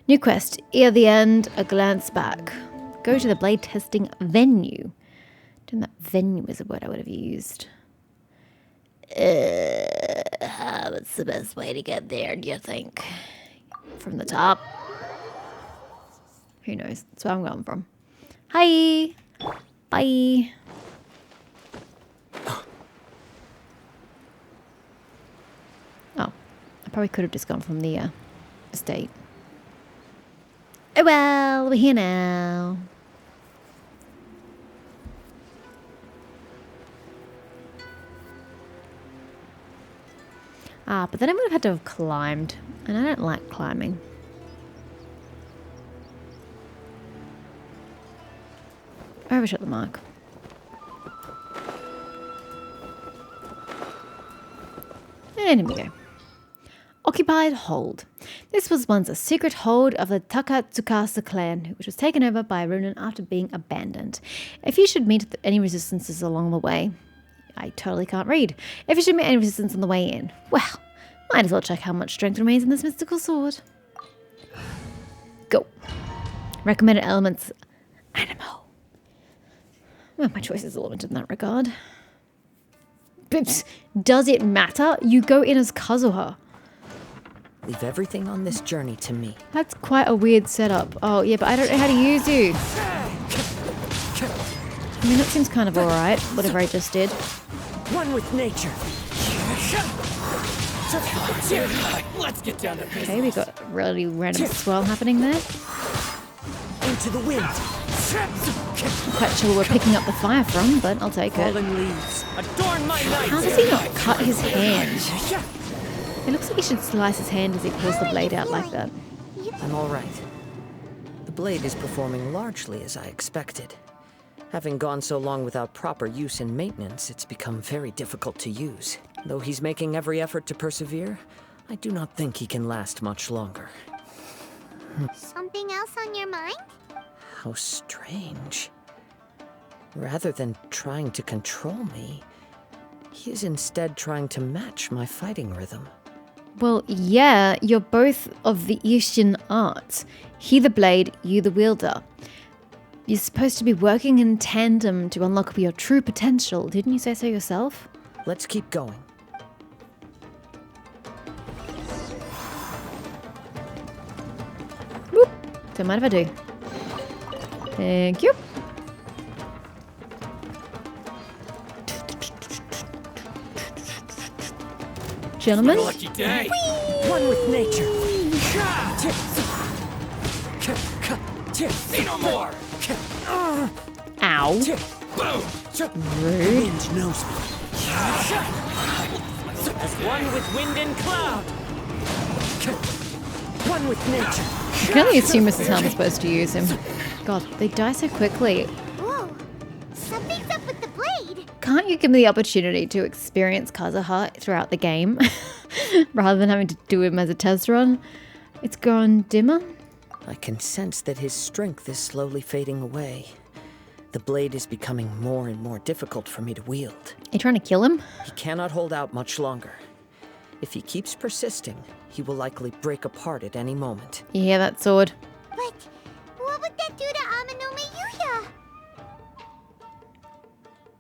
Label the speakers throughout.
Speaker 1: New quest. Ear the end, a glance back. Go to the blade testing venue. I don't know if that venue is a word I would have used. What's the best way to get there, do you think? From the top? Who knows? That's where I'm going from. Hi! Bye! Oh, I probably could have just gone from the estate. Oh well, we're here now. Ah, but then I would have had to have climbed, and I don't like climbing. Overshot the mark. And here we go. Occupied hold. This was once a secret hold of the Takatsukasa clan, which was taken over by Runan after being abandoned. If you should meet any resistances along the way... I totally can't read. If you should meet any resistance on the way in, well, might as well check how much strength remains in this mystical sword. Go. Recommended elements. Animal. Well, my choices are limited in that regard. But does it matter? You go in as Kazuha.
Speaker 2: Leave everything on this journey to me.
Speaker 1: That's quite a weird setup. Oh, yeah, but I don't know how to use you. I mean, that seems kind of alright, whatever I just did.
Speaker 2: One with nature.
Speaker 3: Let's get down to business.
Speaker 1: Okay, we got a really random swirl happening there.
Speaker 2: Into the wind.
Speaker 1: I'm quite sure where we're picking up the fire from, but I'll take it.
Speaker 2: Fallen leaves. Adorn my light.
Speaker 1: How does he not cut his hand? It looks like he should slice his hand as he pulls the blade out like that.
Speaker 2: I'm all right. The blade is performing largely as I expected. Having gone so long without proper use and maintenance, it's become very difficult to use. Though he's making every effort to persevere, I do not think he can last much longer.
Speaker 4: Something else on your mind?
Speaker 2: How strange. Rather than trying to control me, he is instead trying to match my fighting rhythm.
Speaker 1: Well, yeah, you're both of the Eastern arts. He the blade, you the wielder. You're supposed to be working in tandem to unlock your true potential. Didn't you say so yourself?
Speaker 2: Let's keep going.
Speaker 1: Whoop. Don't mind if I do. Thank you. Gentlemen.
Speaker 3: Lucky day.
Speaker 2: One with nature.
Speaker 3: Say no more.
Speaker 1: Ow.
Speaker 3: Boom.
Speaker 1: Rude.
Speaker 2: Wind knows me. As one with wind and cloud. One with nature.
Speaker 1: I can only assume this is how I'm supposed to use him. God, they die so quickly.
Speaker 4: Whoa, something's up with the blade.
Speaker 1: Can't you give me the opportunity to experience Kazuha throughout the game? Rather than having to do him as a test run? It's grown dimmer.
Speaker 2: I can sense that his strength is slowly fading away. The blade is becoming more and more difficult for me to wield.
Speaker 1: You trying to kill him?
Speaker 2: He cannot hold out much longer. If he keeps persisting, he will likely break apart at any moment.
Speaker 1: You hear that sword?
Speaker 4: But what would that do to Amanome Yuya?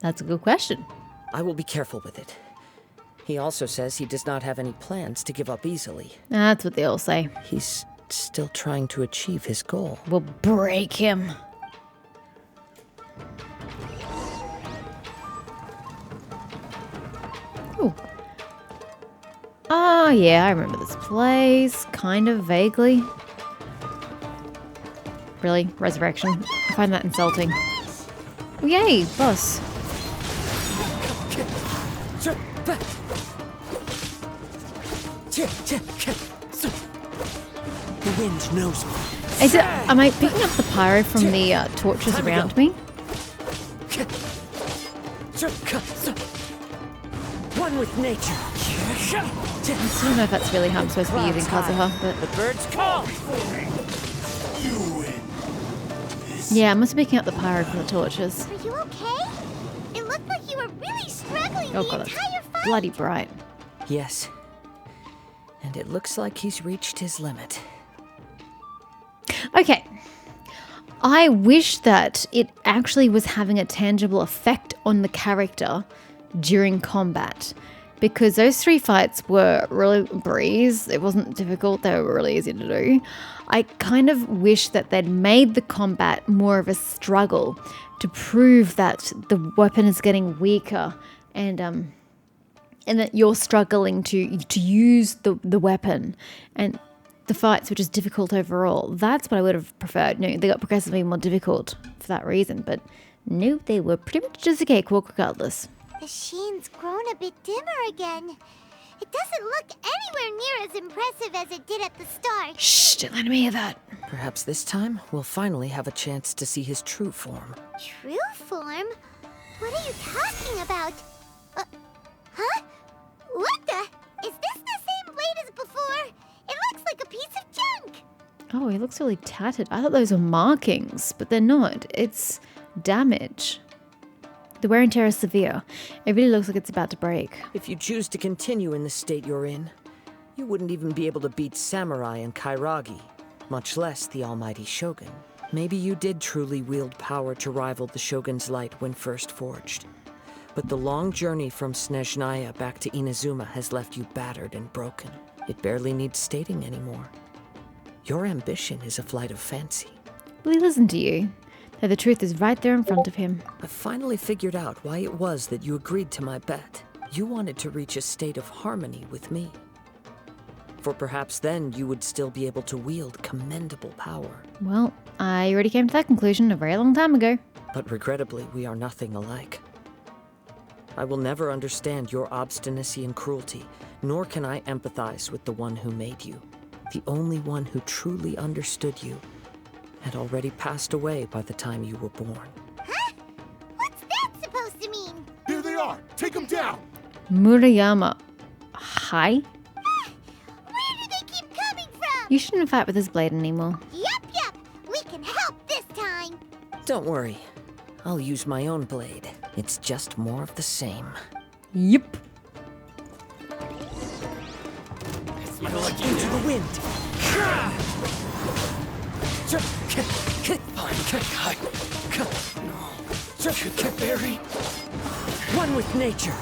Speaker 1: That's a good question.
Speaker 2: I will be careful with it. He also says he does not have any plans to give up easily.
Speaker 1: That's what they all say.
Speaker 2: He's still trying to achieve his goal.
Speaker 1: We'll break him. Ooh. Oh, yeah, I remember this place. Kind of vaguely. Really? Resurrection? I find that insulting. Oh, yay, boss.
Speaker 2: The wind knows me.
Speaker 1: Is it? Am I picking up the pyro from the torches around me?
Speaker 2: One with nature.
Speaker 1: I don't know if that's really how I'm supposed to be using Kazuha, but
Speaker 2: The birds call.
Speaker 1: yeah, I must be picking up the pyro from the torches.
Speaker 4: Are you okay? It looked like you were really struggling
Speaker 1: Oh
Speaker 4: the
Speaker 1: god,
Speaker 4: entire
Speaker 1: that's
Speaker 4: fight.
Speaker 1: bloody bright.
Speaker 2: Yes. And it looks like he's reached his limit.
Speaker 1: Okay. I wish that it actually was having a tangible effect on the character during combat. Because those 3 fights were really a breeze. It wasn't difficult. They were really easy to do. I kind of wish that they'd made the combat more of a struggle to prove that the weapon is getting weaker and that you're struggling to use the weapon and the fights were just difficult overall. That's what I would have preferred. No, they got progressively more difficult for that reason, but no, they were pretty much just a cakewalk regardless.
Speaker 4: The sheen's grown a bit dimmer again. It doesn't look anywhere near as impressive as it did at the start.
Speaker 1: Shh, don't let me hear that.
Speaker 2: Perhaps this time we'll finally have a chance to see his true form.
Speaker 4: True form? What are you talking about? Huh? What the? Is this the same blade as before? It looks like a piece of junk.
Speaker 1: Oh, he looks really tattered. I thought those were markings, but they're not. It's damage. The wear and tear is severe. It really looks like it's about to break.
Speaker 2: If you choose to continue in the state you're in, you wouldn't even be able to beat Samurai and Kairagi, much less the almighty Shogun. Maybe you did truly wield power to rival the Shogun's light when first forged. But the long journey from Snezhnaya back to Inazuma has left you battered and broken. It barely needs stating anymore. Your ambition is a flight of fancy.
Speaker 1: Will he listen to you? Though the truth is right there in front of him.
Speaker 2: I finally figured out why it was that you agreed to my bet. You wanted to reach a state of harmony with me. For perhaps then you would still be able to wield commendable power.
Speaker 1: Well, I already came to that conclusion a very long time ago.
Speaker 2: But regrettably, we are nothing alike. I will never understand your obstinacy and cruelty, nor can I empathize with the one who made you. The only one who truly understood you had already passed away by the time you were born.
Speaker 4: Huh? What's that supposed to mean?
Speaker 3: Here they are! Take them down!
Speaker 1: Murayama. Hi?
Speaker 4: Where do they keep coming from?
Speaker 1: You shouldn't fight with this blade anymore.
Speaker 4: Yup. We can help this time.
Speaker 2: Don't worry. I'll use my own blade. It's just more of the same.
Speaker 1: Yep.
Speaker 3: Smell like
Speaker 2: Into the wind!
Speaker 3: Barry.
Speaker 2: One with nature!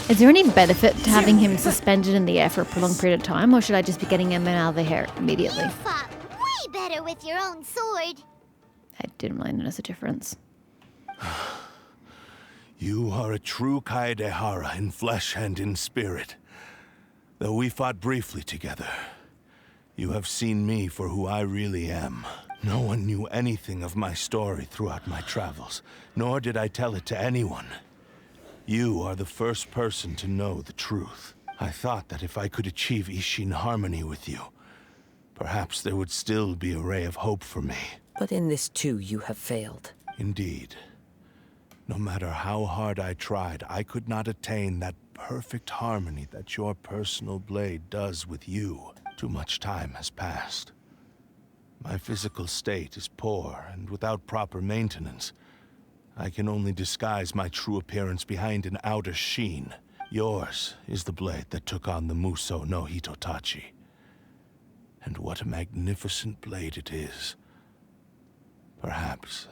Speaker 1: Is there any benefit to having him suspended in the air for a prolonged period of time, or should I just be getting him out of the hair immediately?
Speaker 4: You fought way better with your own sword.
Speaker 1: I didn't really notice a difference.
Speaker 5: You are a true Kaedehara in flesh and in spirit. Though we fought briefly together, you have seen me for who I really am. No one knew anything of my story throughout my travels, nor did I tell it to anyone. You are the first person to know the truth. I thought that if I could achieve Ishin harmony with you, perhaps there would still be a ray of hope for me.
Speaker 2: But in this too, you have failed.
Speaker 5: Indeed. No matter how hard I tried, I could not attain that perfect harmony that your personal blade does with you. Too much time has passed. My physical state is poor, and without proper maintenance, I can only disguise my true appearance behind an outer sheen. Yours is the blade that took on the Muso no Hitotachi. And what a magnificent blade it is. Perhaps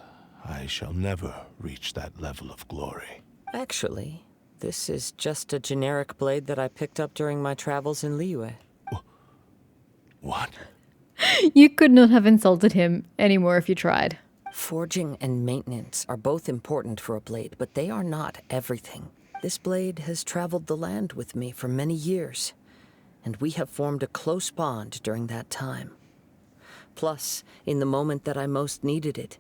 Speaker 5: I shall never reach that level of glory.
Speaker 2: Actually, this is just a generic blade that I picked up during my travels in Liyue.
Speaker 5: What?
Speaker 1: You could not have insulted him anymore if you tried.
Speaker 2: Forging and maintenance are both important for a blade, but they are not everything. This blade has traveled the land with me for many years, and we have formed a close bond during that time. Plus, in the moment that I most needed it,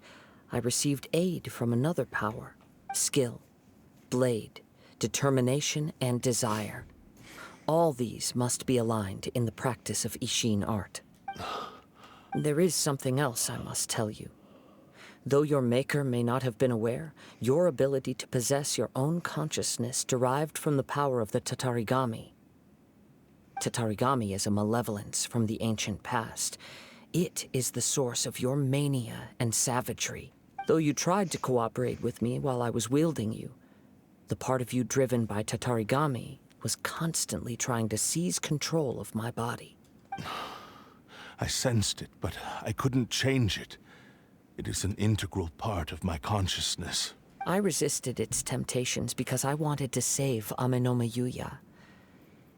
Speaker 2: I received aid from another power: skill, blade, determination, and desire. All these must be aligned in the practice of Ishin art. There is something else I must tell you. Though your maker may not have been aware, your ability to possess your own consciousness derived from the power of the Tatarigami. Tatarigami is a malevolence from the ancient past. It is the source of your mania and savagery. Though you tried to cooperate with me while I was wielding you, the part of you driven by Tatarigami was constantly trying to seize control of my body.
Speaker 5: I sensed it, but I couldn't change it. It is an integral part of my consciousness.
Speaker 2: I resisted its temptations because I wanted to save Amenoma Yuya.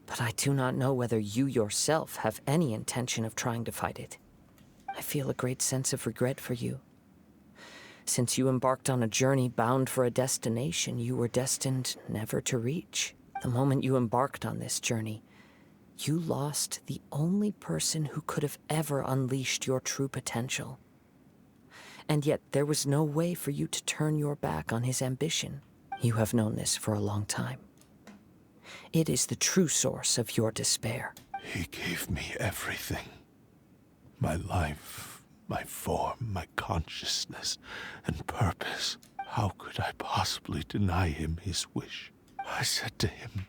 Speaker 2: But I do not know whether you yourself have any intention of trying to fight it. I feel a great sense of regret for you. Since you embarked on a journey bound for a destination you were destined never to reach. The moment you embarked on this journey, you lost the only person who could have ever unleashed your true potential. And yet there was no way for you to turn your back on his ambition. You have known this for a long time. It is the true source of your despair.
Speaker 5: He gave me everything. My life, my form, my consciousness, and purpose. How could I possibly deny him his wish? I said to him,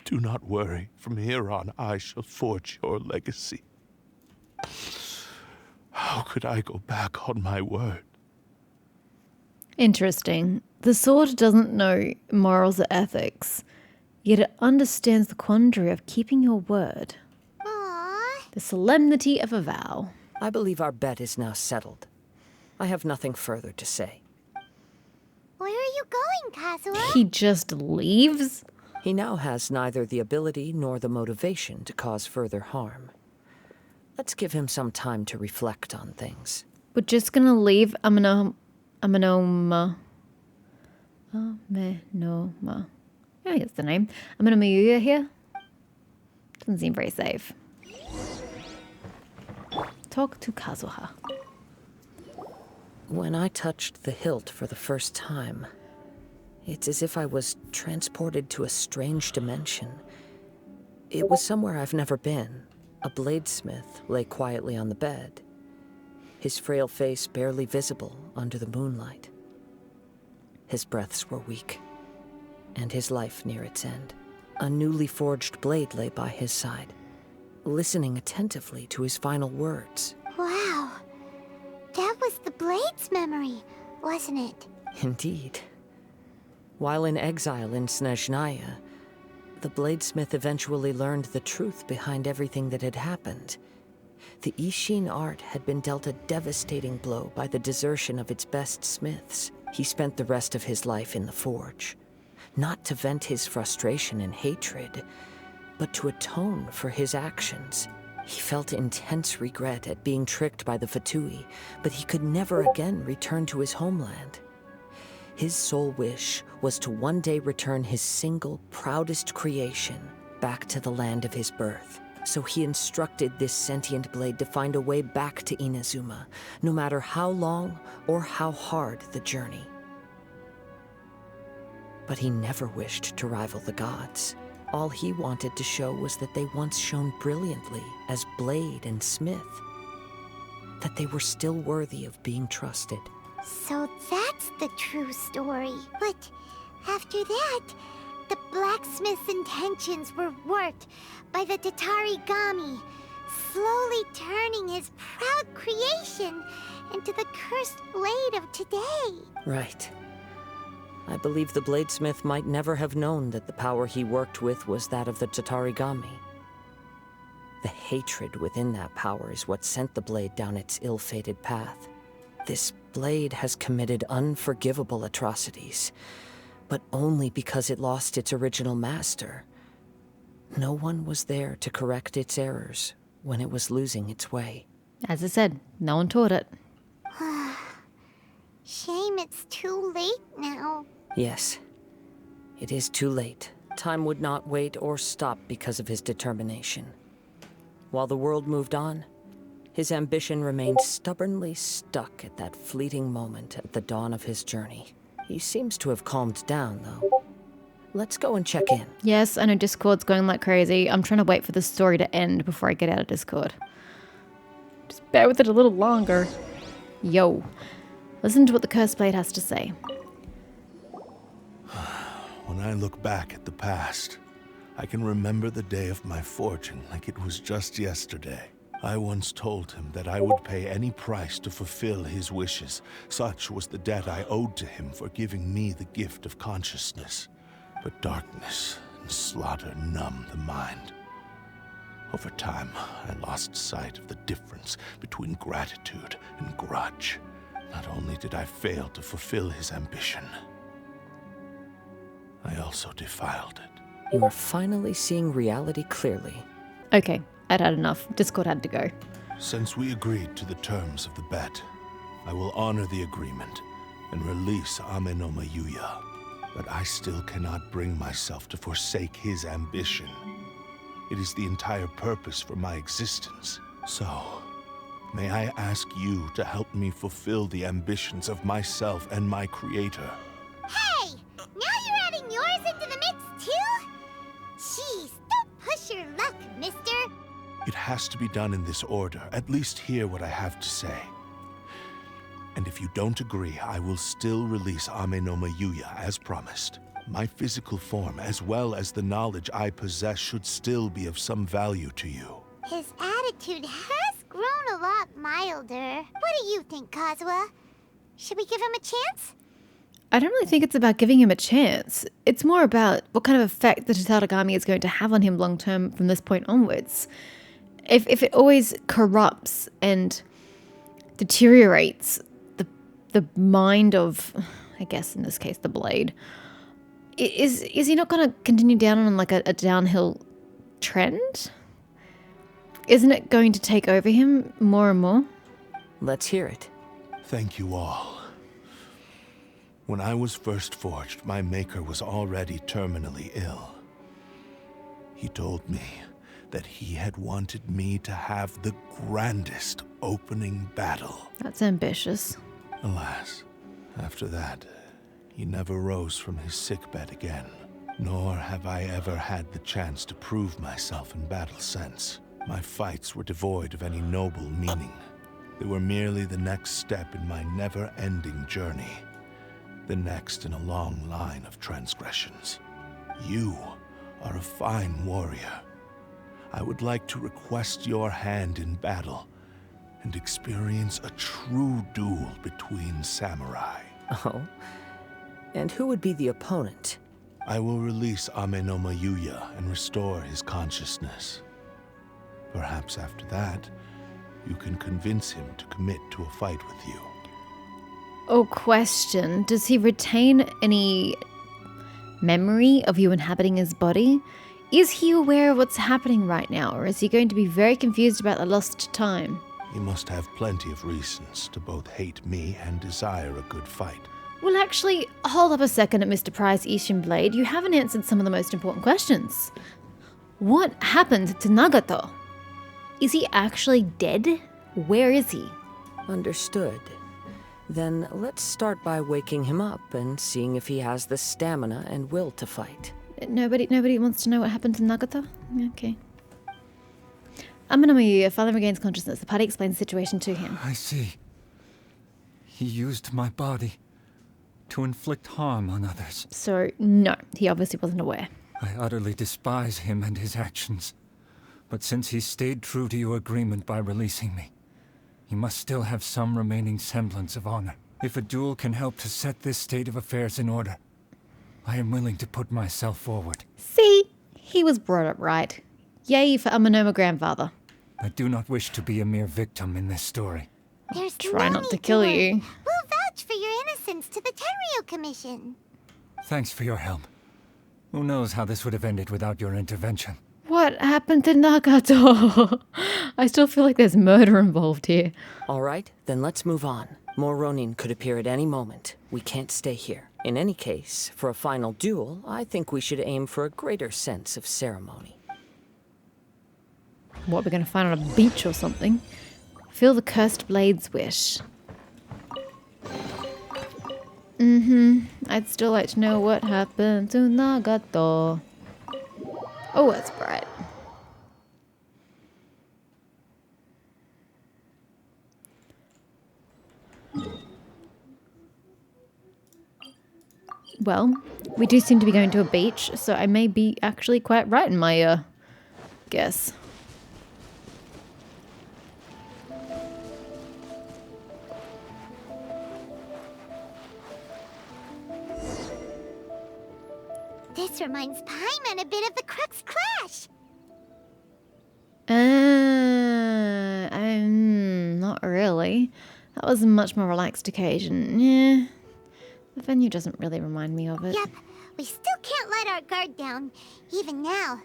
Speaker 5: "Do not worry. From here on, I shall forge your legacy." How could I go back on my word?
Speaker 1: Interesting. The sword doesn't know morals or ethics, yet it understands the quandary of keeping your word.
Speaker 4: Aww.
Speaker 1: The solemnity of a vow.
Speaker 2: I believe our bet is now settled. I have nothing further to say.
Speaker 4: Where are you going, Kazuha?
Speaker 1: He just leaves?
Speaker 2: He now has neither the ability nor the motivation to cause further harm. Let's give him some time to reflect on things.
Speaker 1: We're just gonna leave Amenoma. Amenoma. I think it's the name. Amenoma Yuya here. Doesn't seem very safe. Talk to Kazuha.
Speaker 2: When I touched the hilt for the first time, it's as if I was transported to a strange dimension. It was somewhere I've never been. A bladesmith lay quietly on the bed, his frail face barely visible under the moonlight. His breaths were weak, and his life near its end. A newly forged blade lay by his side, listening attentively to his final words.
Speaker 4: Wow. That was the Blade's memory, wasn't it?
Speaker 2: Indeed. While in exile in Snezhnaya, the bladesmith eventually learned the truth behind everything that had happened. The Ishin art had been dealt a devastating blow by the desertion of its best smiths. He spent the rest of his life in the forge, not to vent his frustration and hatred, but to atone for his actions. He felt intense regret at being tricked by the Fatui, but he could never again return to his homeland. His sole wish was to one day return his single, proudest creation back to the land of his birth. So he instructed this sentient blade to find a way back to Inazuma, no matter how long or how hard the journey. But he never wished to rival the gods. All he wanted to show was that they once shone brilliantly as blade and smith, that they were still worthy of being trusted.
Speaker 4: So that's the true story. But after that, the blacksmith's intentions were warped by the Tatarigami, slowly turning his proud creation into the cursed blade of today.
Speaker 2: Right. I believe the bladesmith might never have known that the power he worked with was that of the Tatarigami. The hatred within that power is what sent the blade down its ill-fated path. This blade has committed unforgivable atrocities, but only because it lost its original master. No one was there to correct its errors when it was losing its way.
Speaker 1: As I said, no one taught it.
Speaker 4: Shame it's too late now.
Speaker 2: Yes, it is too late. Time would not wait or stop because of his determination. While the world moved on, his ambition remained stubbornly stuck at that fleeting moment at the dawn of his journey. He seems to have calmed down, though. Let's go and check in.
Speaker 1: Yes, I know Discord's going like crazy. I'm trying to wait for the story to end before I get out of Discord. Just bear with it a little longer. Yo. Listen to what the Cursed Blade has to say.
Speaker 5: When I look back at the past, I can remember the day of my forging like it was just yesterday. I once told him that I would pay any price to fulfill his wishes. Such was the debt I owed to him for giving me the gift of consciousness. But darkness and slaughter numb the mind. Over time, I lost sight of the difference between gratitude and grudge. Not only did I fail to fulfill his ambition, I also defiled it.
Speaker 2: You are finally seeing reality clearly.
Speaker 1: Okay, I'd had enough. Discord had to go.
Speaker 5: Since we agreed to the terms of the bet, I will honor the agreement and release Amenoma Yuya. But I still cannot bring myself to forsake his ambition. It is the entire purpose for my existence. So, may I ask you to help me fulfill the ambitions of myself and my creator?
Speaker 4: Hey! Now you're adding yours into the mix, too? Jeez, don't push your luck, mister.
Speaker 5: It has to be done in this order. At least hear what I have to say. And if you don't agree, I will still release Amenoma Yuya as promised. My physical form, as well as the knowledge I possess, should still be of some value to you.
Speaker 4: His attitude has grown a lot milder. What do you think, Kazuha? Should we give him a chance?
Speaker 1: I don't really think it's about giving him a chance. It's more about what kind of effect the Tatarigami is going to have on him long term from this point onwards. If it always corrupts and deteriorates the mind of, I guess in this case, the blade, is he not going to continue down on like a downhill trend? Isn't it going to take over him more and more?
Speaker 2: Let's hear it.
Speaker 5: Thank you all. When I was first forged, my maker was already terminally ill. He told me that he had wanted me to have the grandest opening battle.
Speaker 1: That's ambitious.
Speaker 5: Alas, after that, he never rose from his sickbed again. Nor have I ever had the chance to prove myself in battle since. My fights were devoid of any noble meaning. They were merely the next step in my never-ending journey. The next in a long line of transgressions. You are a fine warrior. I would like to request your hand in battle and experience a true duel between samurai.
Speaker 2: Oh? And who would be the opponent?
Speaker 5: I will release Amenoma Yuya and restore his consciousness. Perhaps after that, you can convince him to commit to a fight with you.
Speaker 1: Oh, question. Does he retain any memory of you inhabiting his body? Is he aware of what's happening right now, or is he going to be very confused about the lost time?
Speaker 5: You must have plenty of reasons to both hate me and desire a good fight.
Speaker 1: Well, actually, hold up a second, Mr. Price Ishin Blade. You haven't answered some of the most important questions. What happened to Nagato? Is he actually dead? Where is he?
Speaker 2: Understood. Then let's start by waking him up and seeing if he has the stamina and will to fight.
Speaker 1: Nobody wants to know what happened to Nagato? Okay. Amenoma Yuya, father regains consciousness. The party explains the situation to him.
Speaker 3: I see. He used my body to inflict harm on others.
Speaker 1: So, no, he obviously wasn't aware.
Speaker 3: I utterly despise him and his actions. But since he stayed true to your agreement by releasing me, he must still have some remaining semblance of honor. If a duel can help to set this state of affairs in order, I am willing to put myself forward.
Speaker 1: See? He was brought up right. Yay for Amenoma grandfather.
Speaker 3: I do not wish to be a mere victim in this story.
Speaker 4: There's
Speaker 1: Try
Speaker 4: no
Speaker 1: not to
Speaker 4: need
Speaker 1: kill
Speaker 4: worry.
Speaker 1: you.
Speaker 4: We'll vouch for your innocence to the Terrio Commission.
Speaker 3: Thanks for your help. Who knows how this would have ended without your intervention?
Speaker 1: What happened to Nagato? I still feel like there's murder involved here.
Speaker 2: All right, then let's move on. More Ronin could appear at any moment. We can't stay here. In any case, for a final duel, I think we should aim for a greater sense of ceremony.
Speaker 1: What, we're going to find on a beach or something? Feel the cursed blade's wish. I'd still like to know what happened to Nagato. Oh, that's bright. Well, we do seem to be going to a beach, so I may be actually quite right in my, guess.
Speaker 4: This reminds Paimon and a bit of the Crux Clash.
Speaker 1: Not really. That was a much more relaxed occasion. Yeah, the venue doesn't really remind me of it.
Speaker 4: Yep, we still can't let our guard down, even now.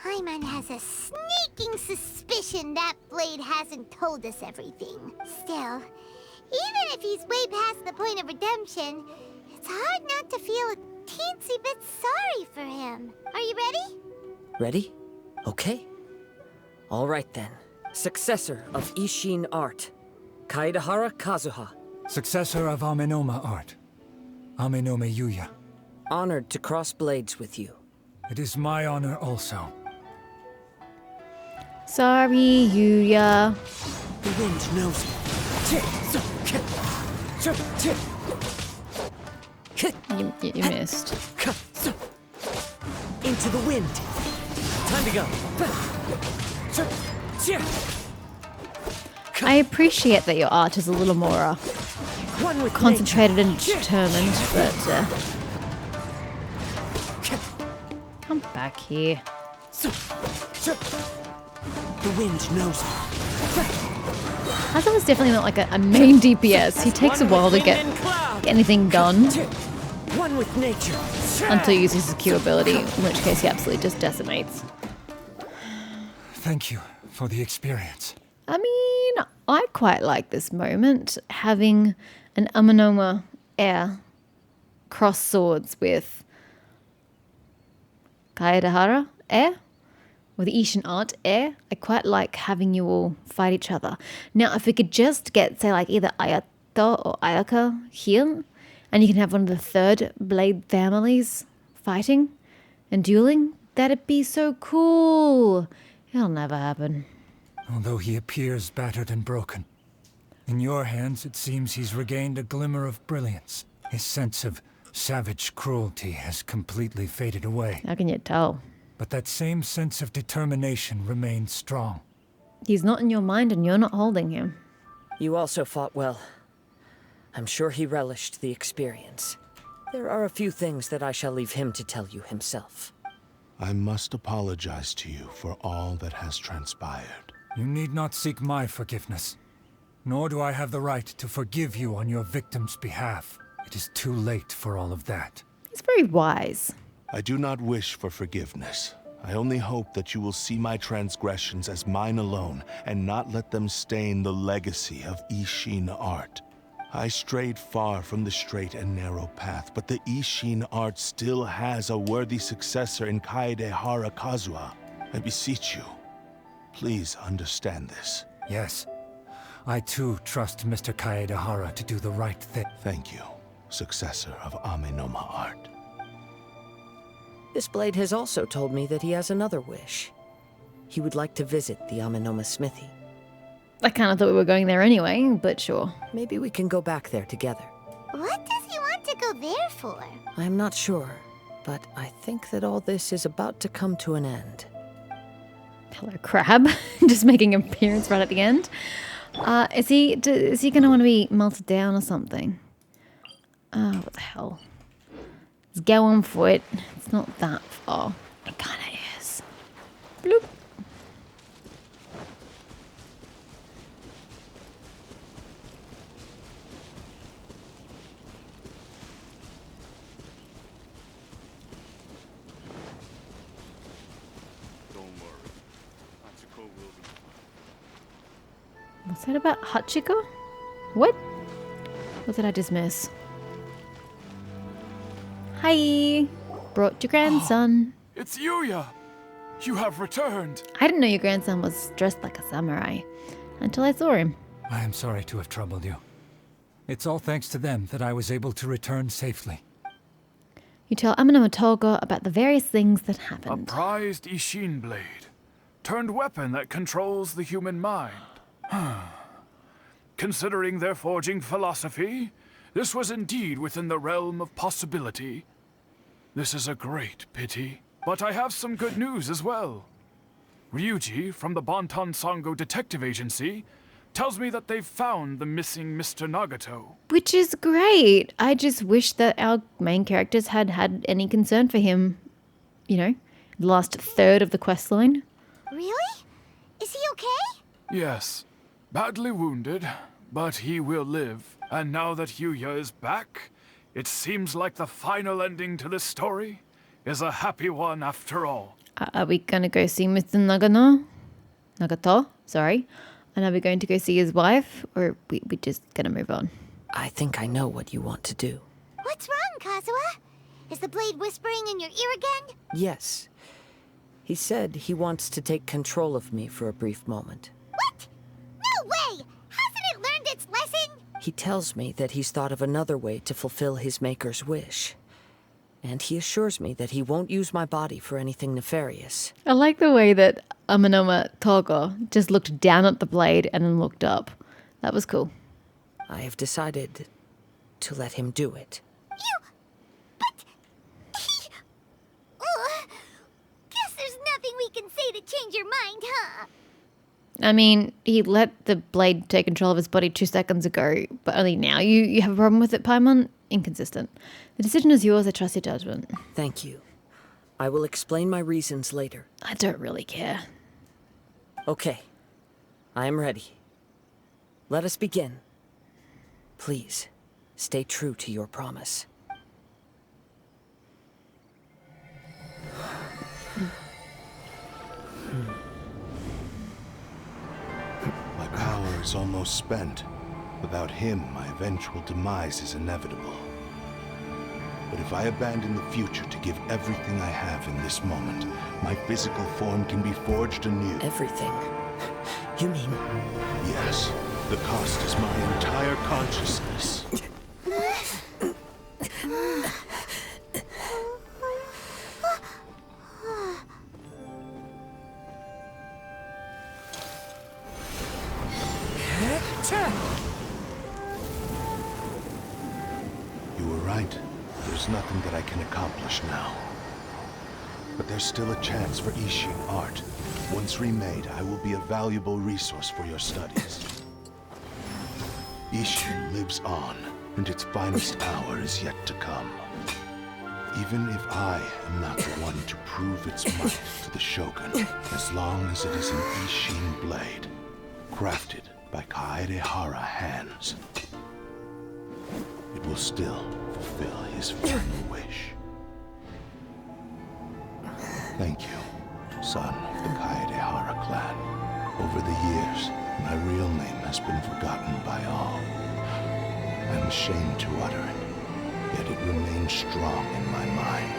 Speaker 4: Paimon has a sneaking suspicion that Blade hasn't told us everything. Still, even if he's way past the point of redemption, it's hard not to feel a teensy bit sorry for him. Are you ready?
Speaker 2: Ready? Okay. All right then. Successor of Ishin art, Kaedahara Kazuha.
Speaker 3: Successor of Amenoma art, Amenome Yuya.
Speaker 2: Honored to cross blades with you.
Speaker 3: It is my honor also.
Speaker 1: Sorry, Yuya.
Speaker 2: The wind knows me.
Speaker 1: You missed.
Speaker 2: Into the wind. Time to go.
Speaker 1: I appreciate that your art is a little more
Speaker 2: One with
Speaker 1: concentrated and determined, but come back here.
Speaker 2: The wind knows me.
Speaker 1: Hazel is definitely not like a main DPS. He takes a while to get anything done
Speaker 2: One with nature.
Speaker 1: until he uses his Q ability, in which case he absolutely just decimates.
Speaker 3: Thank you for the experience.
Speaker 1: I mean, I quite like this moment, having an Amanoma heir cross swords with Kaedahara heir, with Ishin art heir. I quite like having you all fight each other. Now, if we could just get, say, like either Ayato or Ayaka here, and you can have one of the third Blade families fighting and dueling, that'd be so cool. It'll never happen.
Speaker 3: Although he appears battered and broken. In your hands, it seems he's regained a glimmer of brilliance. His sense of savage cruelty has completely faded away.
Speaker 1: How can you tell?
Speaker 3: But that same sense of determination remains strong.
Speaker 1: He's not in your mind and you're not holding him.
Speaker 2: You also fought well. I'm sure he relished the experience. There are a few things that I shall leave him to tell you himself.
Speaker 5: I must apologize to you for all that has transpired.
Speaker 3: You need not seek my forgiveness. Nor do I have the right to forgive you on your victim's behalf. It is too late for all of that.
Speaker 1: He's very wise.
Speaker 5: I do not wish for forgiveness. I only hope that you will see my transgressions as mine alone and not let them stain the legacy of Ishin art. I strayed far from the straight and narrow path, but the Ishin art still has a worthy successor in Kaedahara Kazuha. I beseech you, please understand this.
Speaker 3: Yes. I too trust Mr. Kaedahara to do the right thing.
Speaker 5: Thank you, successor of Amenoma art.
Speaker 2: This blade has also told me that he has another wish. He would like to visit the Amenoma smithy.
Speaker 1: I kind of thought we were going there anyway, but sure.
Speaker 2: Maybe we can go back there together.
Speaker 4: What does he want to go there for?
Speaker 2: I'm not sure, but I think that all this is about to come to an end.
Speaker 1: Hello, Crab. Just making an appearance right at the end. Is he going to want to be melted down or something? Oh, what the hell? Let's go on foot. It's not that far. It kind of is. Bloop. What's that about Hachiko? What? What did I just miss? Hi! Brought your grandson.
Speaker 6: It's Yuya! You have returned!
Speaker 1: I didn't know your grandson was dressed like a samurai until I saw him.
Speaker 3: I am sorry to have troubled you. It's all thanks to them that I was able to return safely.
Speaker 1: You tell Amanoma Togo about the various things that
Speaker 6: A
Speaker 1: happened.
Speaker 6: prized Ishin blade, turned weapon that controls the human mind. Considering their forging philosophy, this was indeed within the realm of possibility. This is a great pity. But I have some good news as well. Ryuji, from the Bonton Sango Detective Agency, tells me that they've found the missing Mr. Nagato.
Speaker 1: Which is great. I just wish that our main characters had any concern for him, you know, The last third of the quest line.
Speaker 4: Really? Is he okay?
Speaker 6: Yes, badly wounded, but he will live. And now that Yuya is back, it seems like the final ending to this story is a happy one after all.
Speaker 1: Are we going to go see Mr. Nagato? Sorry. And are we going to go see his wife? Or we just going to move on?
Speaker 2: I think I know what you want to do.
Speaker 4: What's wrong, Kazuha? Is the blade whispering in your ear again?
Speaker 2: Yes. He said he wants to take control of me for a brief moment.
Speaker 4: What? No way! Hasn't it learned its lesson?
Speaker 2: He tells me that he's thought of another way to fulfill his maker's wish. And he assures me that he won't use my body for anything nefarious.
Speaker 1: I like the way that Amanoma Togo just looked down at the blade and then looked up. That was cool.
Speaker 2: I have decided to let him do it.
Speaker 4: But he... Guess there's nothing we can say to change your mind, huh?
Speaker 1: I mean, he let the blade take control of his body 2 seconds ago, but only now you have a problem with it, Paimon? Inconsistent. The decision is yours. I trust your judgment.
Speaker 2: Thank you. I will explain my reasons later.
Speaker 1: I don't really care.
Speaker 2: Okay. I am ready. Let us begin. Please, stay true to your promise.
Speaker 5: My power is almost spent. Without him, my eventual demise is inevitable. But if I abandon the future to give everything I have in this moment, my physical form can be forged anew.
Speaker 2: Everything? You mean...
Speaker 5: Yes. The cost is my entire consciousness. You were right. There's nothing that I can accomplish now. But there's still a chance for Ishin art. Once remade, I will be a valuable resource for your studies. Ishin lives on, and its finest hour is yet to come. Even if I am not the one to prove its might to the Shogun, as long as it is an Ishin blade, crafted by Kaedehara hands, it will still fulfill his final wish. Thank you, son of the Kaedehara clan. Over the years, my real name has been forgotten by all. I'm ashamed to utter it, yet it remains strong in my mind.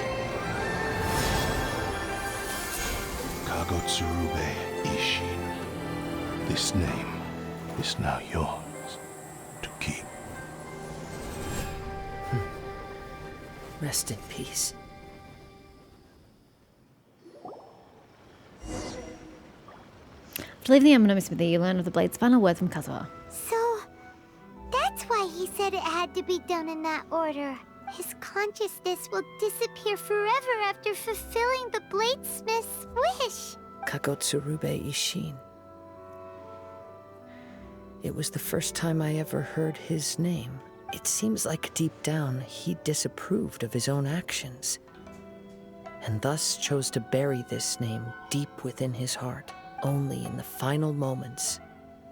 Speaker 5: Kagotsurube Ishin. This name is now yours to keep.
Speaker 2: Rest in peace.
Speaker 1: To leave the Amanoma Smithy, you learn of the blade's final words from Kazuha.
Speaker 4: So, that's why he said it had to be done in that order. His consciousness will disappear forever after fulfilling the bladesmith's wish.
Speaker 2: Kagotsurube Ishin. It was the first time I ever heard his name. It seems like deep down he disapproved of his own actions, and thus chose to bury this name deep within his heart. Only in the final moments,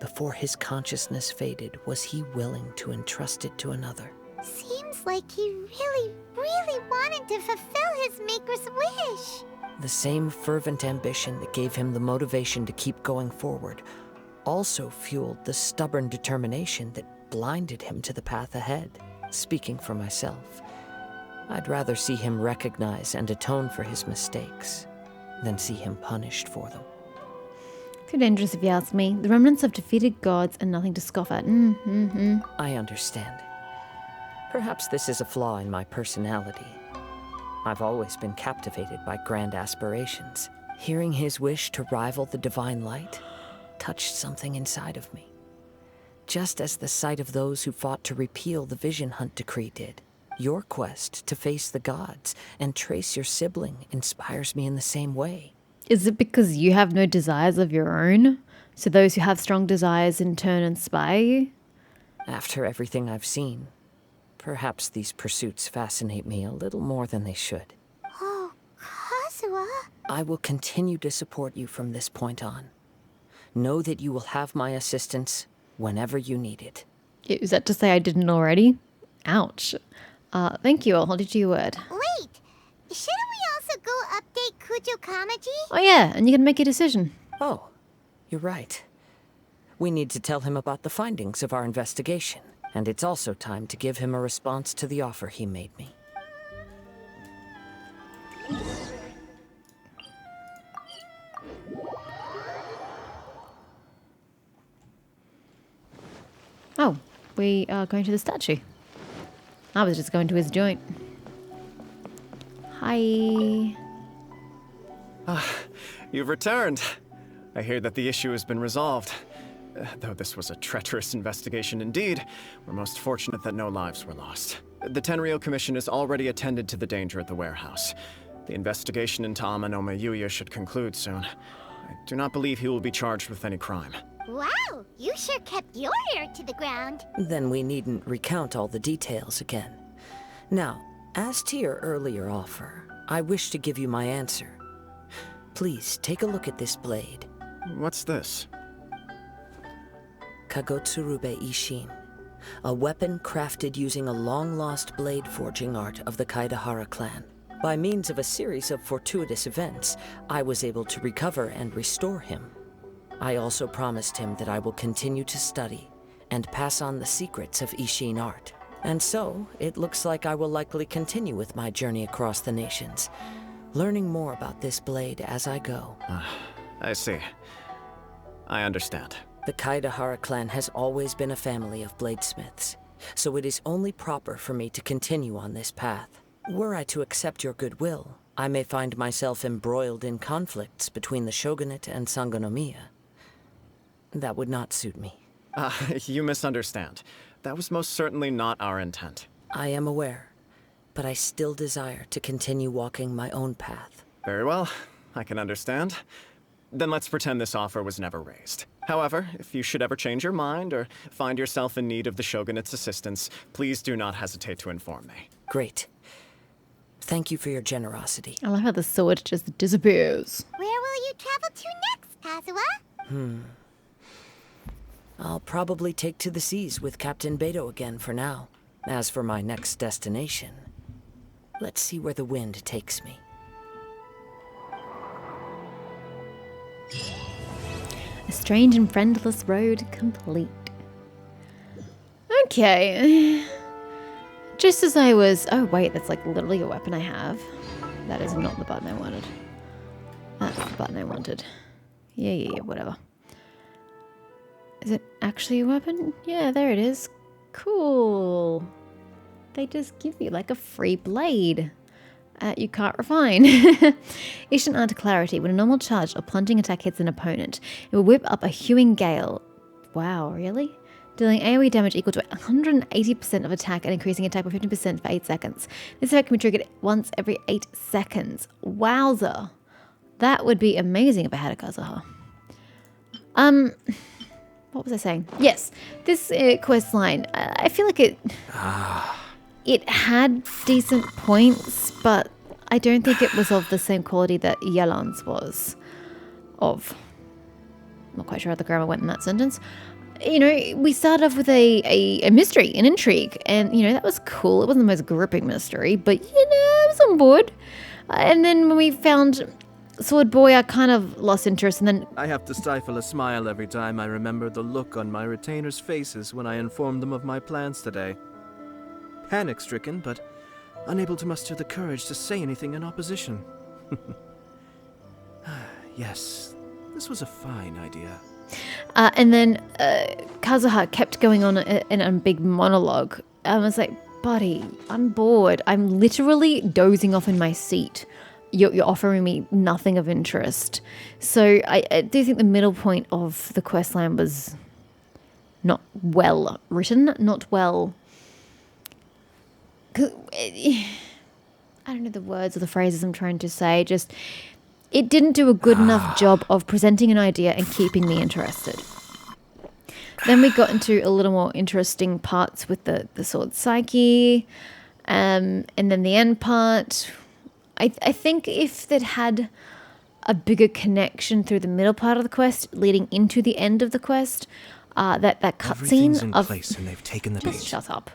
Speaker 2: before his consciousness faded, was he willing to entrust it to another.
Speaker 4: Seems like he really, really wanted to fulfill his maker's wish.
Speaker 2: The same fervent ambition that gave him the motivation to keep going forward also fueled the stubborn determination that blinded him to the path ahead. Speaking for myself, I'd rather see him recognize and atone for his mistakes than see him punished for them.
Speaker 1: Too dangerous if you ask me. The remnants of defeated gods are nothing to scoff at.
Speaker 2: I understand. Perhaps this is a flaw in my personality. I've always been captivated by grand aspirations. Hearing his wish to rival the divine light touched something inside of me. Just as the sight of those who fought to repeal the Vision Hunt decree did. Your quest to face the gods and trace your sibling inspires me in the same way.
Speaker 1: Is it because you have no desires of your own? So those who have strong desires in turn inspire you?
Speaker 2: After everything I've seen, perhaps these pursuits fascinate me a little more than they should.
Speaker 4: Oh, Kazuha. Kazuha.
Speaker 2: I will continue to support you from this point on. Know that you will have my assistance whenever you need it.
Speaker 1: Is that to say I didn't already? Ouch. Thank you. I'll hold you to your word.
Speaker 4: Wait, shouldn't we also go update Kujo Kamaji?
Speaker 1: Oh yeah, and you can make your decision.
Speaker 2: Oh, you're right. We need to tell him about the findings of our investigation. And it's also time to give him a response to the offer he made me.
Speaker 1: Oh, we are going to the statue. I was just going to his joint. Hi.
Speaker 7: You've returned. I hear that the issue has been resolved. Though this was a treacherous investigation indeed, we're most fortunate that no lives were lost. The Tenryou Commission has already attended to the danger at the warehouse. The investigation into Amanome Yuya should conclude soon. I do not believe he will be charged with any crime.
Speaker 4: Wow, you sure kept your ear to the ground.
Speaker 2: Then we needn't recount all the details again. Now, as to your earlier offer, I wish to give you my answer. Please take a look at this blade.
Speaker 7: What's this?
Speaker 2: Kagotsurube Ishin, a weapon crafted using a long-lost blade forging art of the Kaidahara clan. By means of a series of fortuitous events, I was able to recover and restore him. I also promised him that I will continue to study and pass on the secrets of Ishin art. And so, it looks like I will likely continue with my journey across the nations, learning more about this blade as I go.
Speaker 7: I see. I understand.
Speaker 2: The Kaidahara clan has always been a family of bladesmiths, so it is only proper for me to continue on this path. Were I to accept your goodwill, I may find myself embroiled in conflicts between the shogunate and Sangonomiya. That would not suit me.
Speaker 7: You misunderstand. That was most certainly not our intent.
Speaker 2: I am aware, but I still desire to continue walking my own path.
Speaker 7: Very well, I can understand. Then let's pretend this offer was never raised. However, if you should ever change your mind or find yourself in need of the Shogunate's assistance, please do not hesitate to inform me.
Speaker 2: Great. Thank you for your generosity.
Speaker 1: I love how the sword just disappears.
Speaker 4: Where will you travel to next, Kazuha?
Speaker 2: I'll probably take to the seas with Captain Beto again for now. As for my next destination, let's see where the wind takes me.
Speaker 1: A strange and friendless road complete. Okay. Just as I was... Oh, wait, that's like literally a weapon I have. That is not the button I wanted. That's the button I wanted. Yeah, whatever. Is it actually a weapon? Yeah, there it is. Cool. They just give you like a free blade. You can't refine. Ishin Art Clarity. When a normal charge or plunging attack hits an opponent, it will whip up a hewing gale. Wow, really? Dealing AoE damage equal to 180% of attack and increasing attack by 50% for 8 seconds. This effect can be triggered once every 8 seconds. Wowza. That would be amazing if I had a Kazuha. What was I saying? Yes, this quest line, I feel like it had decent points, but I don't think it was of the same quality that Yelan's was of. I'm not quite sure how the grammar went in that sentence. You know, we started off with a mystery, an intrigue, and, you know, that was cool. It wasn't the most gripping mystery, but, you know, I was on board. And then when we found Sword Boy, I kind of lost interest, and then...
Speaker 8: I have to stifle a smile every time I remember the look on my retainers' faces when I informed them of my plans today. Panic-stricken, but unable to muster the courage to say anything in opposition. Yes, this was a fine idea.
Speaker 1: And then Kazuha kept going on in a big monologue. I was like, buddy, I'm bored. I'm literally dozing off in my seat. You're offering me nothing of interest. So I do think the middle point of the questline was not well written, not well... I don't know the words or the phrases I'm trying to say. Just, it didn't do a good enough job of presenting an idea and keeping me interested. Then we got into a little more interesting parts with the sword psyche, and then the end part. I think if they'd had a bigger connection through the middle part of the quest leading into the end of the quest, that
Speaker 8: Everything's
Speaker 1: cutscene
Speaker 8: in
Speaker 1: of
Speaker 8: place and they've taken the
Speaker 1: just
Speaker 8: bait.
Speaker 1: shut up.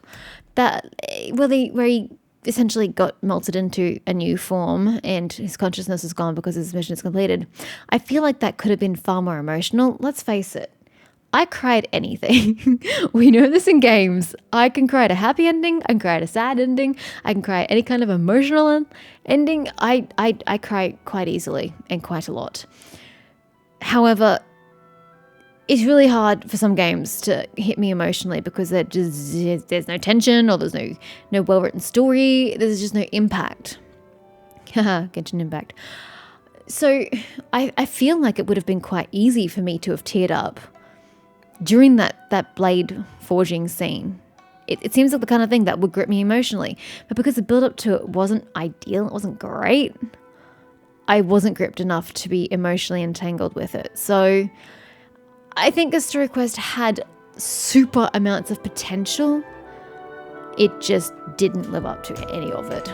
Speaker 1: That where he essentially got melted into a new form and his consciousness is gone because his mission is completed. I feel like that could have been far more emotional. Let's face it. I cried anything. We know this in games. I can cry at a happy ending. I can cry at a sad ending. I can cry at any kind of emotional ending. I cry quite easily and quite a lot. However, it's really hard for some games to hit me emotionally because there's no tension or there's no well-written story. There's just no impact. Haha, Genshin Impact. So I feel like it would have been quite easy for me to have teared up during that blade forging scene. It seems like the kind of thing that would grip me emotionally. But because the build-up to it wasn't ideal, it wasn't great, I wasn't gripped enough to be emotionally entangled with it. So I think the story quest had super amounts of potential. It just didn't live up to any of it.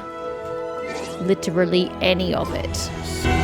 Speaker 1: Literally any of it.